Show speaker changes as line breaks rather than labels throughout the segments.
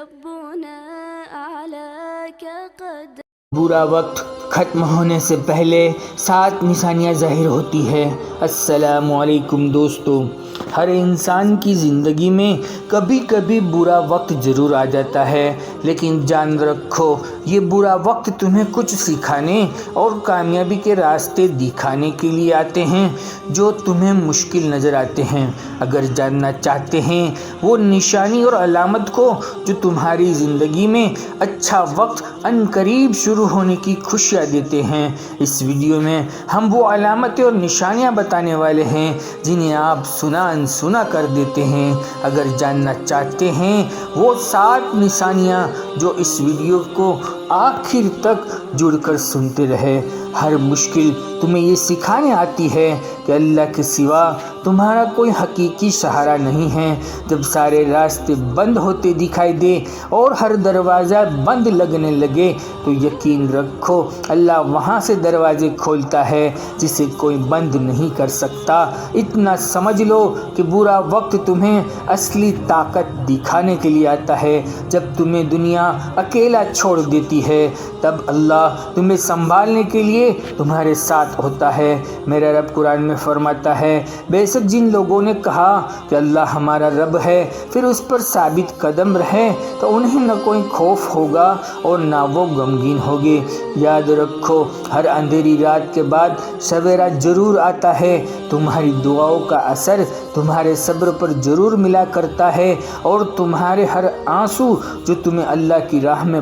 ربنا أعلاك قدر.
برا وقت ختم ہونے سے پہلے 7 نشانیاں ظاہر ہوتی ہے۔ السلام علیکم دوستو، ہر انسان کی زندگی میں کبھی کبھی برا وقت ضرور آ جاتا ہے، لیکن جان رکھو یہ برا وقت تمہیں کچھ سکھانے اور کامیابی کے راستے دکھانے کے لیے آتے ہیں جو تمہیں مشکل نظر آتے ہیں۔ اگر جاننا چاہتے ہیں وہ نشانی اور علامت کو جو تمہاری زندگی میں اچھا وقت ان قریب شروع ہونے کی خوشیاں دیتے ہیں، اس ویڈیو میں ہم وہ علامتیں اور نشانیاں بتانے والے ہیں جنہیں آپ سنا کر دیتے ہیں۔ اگر جاننا چاہتے ہیں وہ 7 نشانیاں جو اس ویڈیو کو آخر تک جڑ کر سنتے رہے۔ ہر مشکل تمہیں یہ سکھانے آتی ہے کہ اللہ کے سوا تمہارا کوئی حقیقی سہارا نہیں ہے۔ جب سارے راستے بند ہوتے دکھائی دے اور ہر دروازہ بند لگنے لگے تو یقین رکھو اللہ وہاں سے دروازے کھولتا ہے جسے کوئی بند نہیں کر سکتا۔ اتنا سمجھ لو کہ برا وقت تمہیں اصلی طاقت دکھانے کے لیے آتا ہے۔ جب تمہیں دنیا اکیلا چھوڑ دیتی ہے تب اللہ تمہیں سنبھالنے کے لیے تمہارے ساتھ ہوتا ہے۔ میرا رب قرآن میں فرماتا ہے، بے شک جن لوگوں نے کہا کہ اللہ ہمارا رب ہے پھر اس پر ثابت قدم رہے تو انہیں نہ کوئی خوف ہوگا اور نہ وہ غمگین ہوگے۔ یاد رکھو ہر اندھیری رات کے بعد سویرا ضرور آتا ہے۔ تمہاری دعاؤں کا اثر تمہارے صبر پر ضرور ملا کرتا ہے اور تمہارے ہر آنسو جو تمہیں اللہ کی راہ میں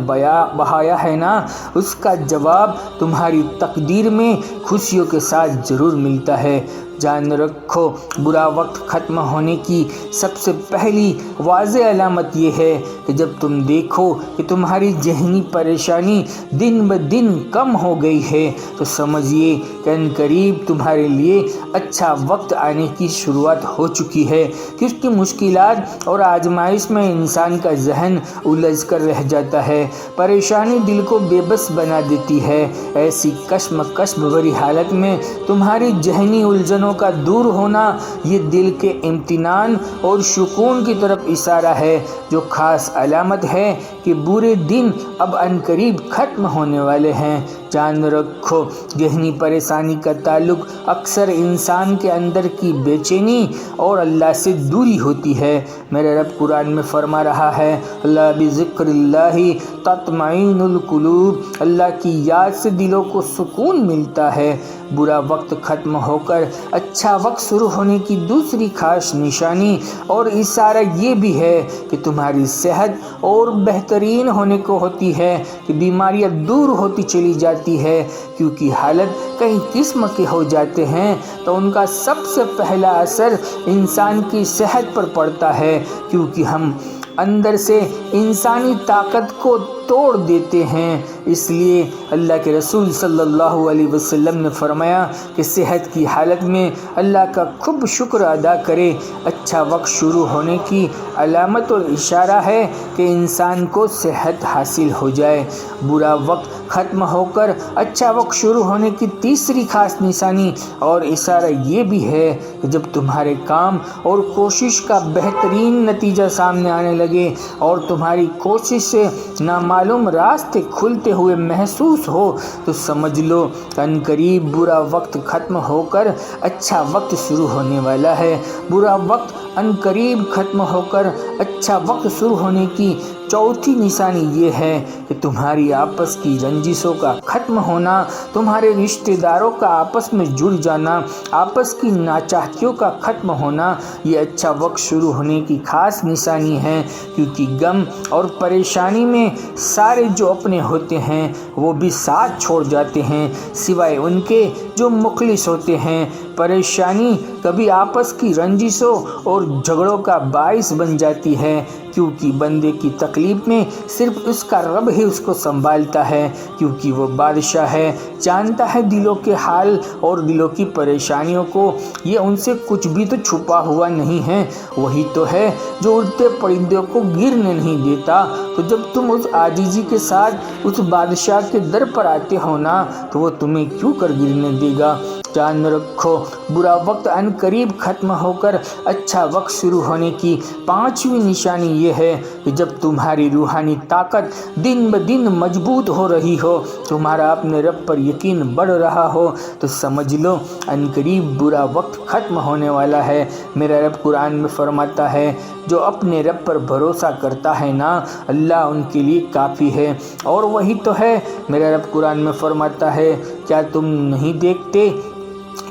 بہایا ہے نا، اس کا جواب تمہاری تقدیر میں خوشیوں کے ساتھ ضرور ملتا ہے۔ جان رکھو برا وقت ختم ہونے کی سب سے پہلی واضح علامت یہ ہے کہ جب تم دیکھو کہ تمہاری ذہنی پریشانی دن بدن کم ہو گئی ہے تو سمجھیے کہ ان قریب تمہارے لیے اچھا وقت آنے کی شروعات ہو چکی ہے، کیونکہ مشکلات اور آزمائش میں انسان کا ذہن الجھ کر رہ جاتا ہے۔ پریشانی دل کو بے بس بنا دیتی ہے۔ ایسی کشمکش بھری حالت میں تمہاری ذہنی الجھنوں کا دور ہونا یہ دل کے اطمینان اور سکون کی طرف اشارہ ہے، جو خاص علامت ہے کہ برے دن اب ان قریب ختم ہونے والے ہیں۔ جان رکھو ذہنی پریشانی کا تعلق اکثر انسان کے اندر کی بے چینی اور اللہ سے دوری ہوتی ہے۔ میرا رب قرآن میں فرما رہا ہے، اللہ بذکر اللہ تطمئن القلوب، اللہ کی یاد سے دلوں کو سکون ملتا ہے۔ برا وقت ختم ہو کر اچھا وقت شروع ہونے کی دوسری خاص نشانی اور اشارہ یہ بھی ہے کہ تمہاری صحت اور بہترین ہونے کو ہوتی ہے کہ بیماریاں دور ہوتی چلی جاتی ہے، کیونکہ حالت کئی قسم کے ہو جاتے ہیں تو ان کا سب سے پہلا اثر انسان کی صحت پر پڑتا ہے، کیونکہ ہم اندر سے انسانی طاقت کو توڑ دیتے ہیں۔ اس لیے اللہ کے رسول صلی اللہ علیہ وسلم نے فرمایا کہ صحت کی حالت میں اللہ کا خوب شکر ادا کرے۔ اچھا وقت شروع ہونے کی علامت اور اشارہ ہے کہ انسان کو صحت حاصل ہو جائے۔ برا وقت ختم ہو کر اچھا وقت شروع ہونے کی تیسری خاص نشانی اور اشارہ یہ بھی ہے کہ جب تمہارے کام اور کوشش کا بہترین نتیجہ سامنے آنے لگے اور تمہاری کوشش سے نامعلوم راستے کھلتے ہوئے محسوس ہو تو سمجھ لو کہ ان قریب برا وقت ختم ہو کر اچھا وقت شروع ہونے والا ہے۔ برا وقت ان قریب ختم ہو کر اچھا وقت شروع ہونے کی چوتھی نشانی یہ ہے کہ تمہاری آپس کی رنجشوں کا ختم ہونا، تمہارے رشتہ داروں کا آپس میں جڑ جانا، آپس کی ناچاہتیوں کا ختم ہونا، یہ اچھا وقت شروع ہونے کی خاص نشانی ہے، کیونکہ غم اور پریشانی میں سارے جو اپنے ہوتے ہیں وہ بھی ساتھ چھوڑ جاتے ہیں سوائے ان کے جو مخلص ہوتے ہیں۔ پریشانی کبھی آپس کی رنجشوں اور جھگڑوں کا باعث بن جاتی ہے، کیونکہ بندے کی تکلیف میں صرف اس کا رب ہی اس کو سنبھالتا ہے، کیونکہ وہ بادشاہ ہے، جانتا ہے دلوں کے حال اور دلوں کی پریشانیوں کو۔ یہ ان سے کچھ بھی تو چھپا ہوا نہیں ہے، وہی تو ہے جو اڑتے پرندوں کو گرنے نہیں دیتا۔ تو جب تم اس عاجزی کے ساتھ اس بادشاہ کے در پر آتے ہو نا تو وہ تمہیں کیوں کر گرنے دے گا۔ جان رکھو برا وقت ان قریب ختم ہو کر اچھا وقت شروع ہونے کی 5ویں نشانی یہ ہے کہ جب تمہاری روحانی طاقت دن بدن مضبوط ہو رہی ہو، تمہارا اپنے رب پر یقین بڑھ رہا ہو، تو سمجھ لو عنقریب برا وقت ختم ہونے والا ہے۔ میرا رب قرآن میں فرماتا ہے جو اپنے رب پر بھروسہ کرتا ہے نا، اللہ ان کے لیے کافی ہے۔ اور وہی تو ہے، میرا رب قرآن میں فرماتا ہے کیا تم نہیں دیکھتے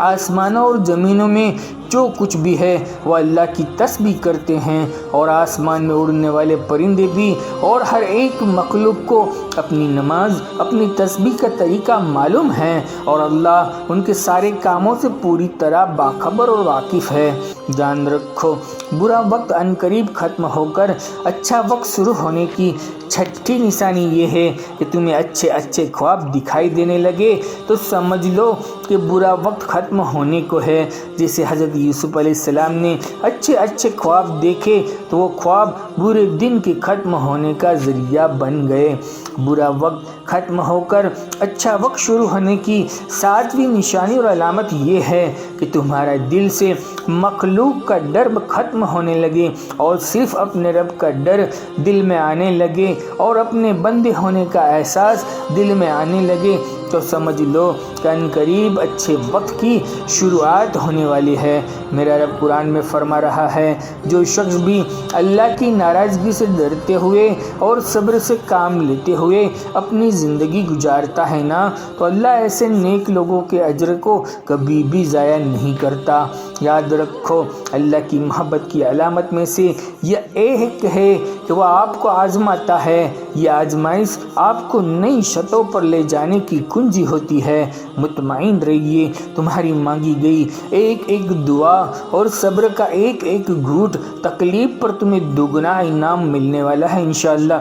آسمانوں اور زمینوں میں جو کچھ بھی ہے وہ اللہ کی تسبیح کرتے ہیں، اور آسمان میں اڑنے والے پرندے بھی، اور ہر ایک مخلوق کو اپنی نماز اپنی تسبیح کا طریقہ معلوم ہے، اور اللہ ان کے سارے کاموں سے پوری طرح باخبر اور واقف ہے۔ جان رکھو برا وقت عنقریب ختم ہو کر اچھا وقت شروع ہونے کی چھٹی نشانی یہ ہے کہ تمہیں اچھے اچھے خواب دکھائی دینے لگے تو سمجھ لو کہ برا وقت ختم ہونے کو ہے۔ جیسے حضرت یوسف علیہ السلام نے اچھے اچھے خواب دیکھے تو وہ خواب برے دن کے ختم ہونے کا ذریعہ بن گئے۔ برا وقت ختم ہو کر اچھا وقت شروع ہونے کی 7ویں نشانی اور علامت یہ ہے کہ تمہارا دل سے مخلوق کا ڈر ختم ہونے لگے اور صرف اپنے رب کا ڈر دل میں آنے لگے اور اپنے بندے ہونے کا احساس دل میں آنے لگے، تو سمجھ لو کہ عنقریب اچھے وقت کی شروعات ہونے والی ہے۔ میرا رب قرآن میں فرما رہا ہے جو شخص بھی اللہ کی ناراضگی سے ڈرتے ہوئے اور صبر سے کام لیتے ہوئے اپنی زندگی گزارتا ہے نا، تو اللہ ایسے نیک لوگوں کے اجر کو کبھی بھی ضائع نہیں کرتا۔ یاد رکھو اللہ کی محبت کی علامت میں سے یہ ایک ہے کہ وہ آپ کو آزماتا ہے۔ یہ آزمائش آپ کو نئی سطحوں پر لے جانے کی کنجی ہوتی ہے۔ مطمئن رہیے تمہاری مانگی گئی ایک ایک دعا اور صبر کا ایک ایک گھونٹ تکلیف پر تمہیں دوگنا انعام ملنے والا ہے انشاءاللہ۔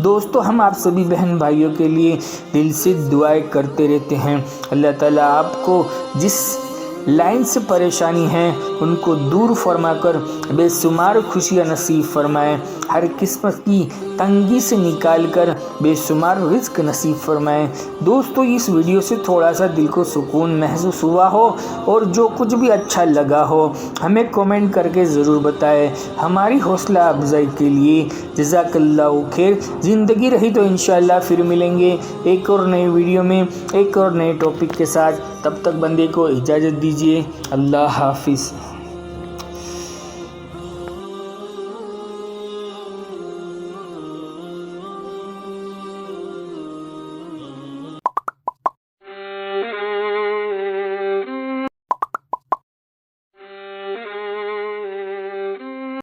دوستو ہم آپ سبھی بہن بھائیوں کے لیے دل سے دعائیں کرتے رہتے ہیں، اللہ تعالیٰ آپ کو جس لائن سے پریشانی ہیں ان کو دور فرما کر بے شمار خوشیاں نصیب فرمائے، ہر قسمت کی تنگی سے نکال کر بے شمار رزق نصیب فرمائے۔ دوستو اس ویڈیو سے تھوڑا سا دل کو سکون محسوس ہوا ہو اور جو کچھ بھی اچھا لگا ہو ہمیں کومنٹ کر کے ضرور بتائے، ہماری حوصلہ افزائی کے لیے۔ جزاک اللہ خیر۔ زندگی رہی تو انشاءاللہ پھر ملیں گے ایک اور نئے ویڈیو میں ایک اور نئے ٹاپک کے ساتھ، تب تک بندے کو اجازت دیجیے۔ اللہ حافظ۔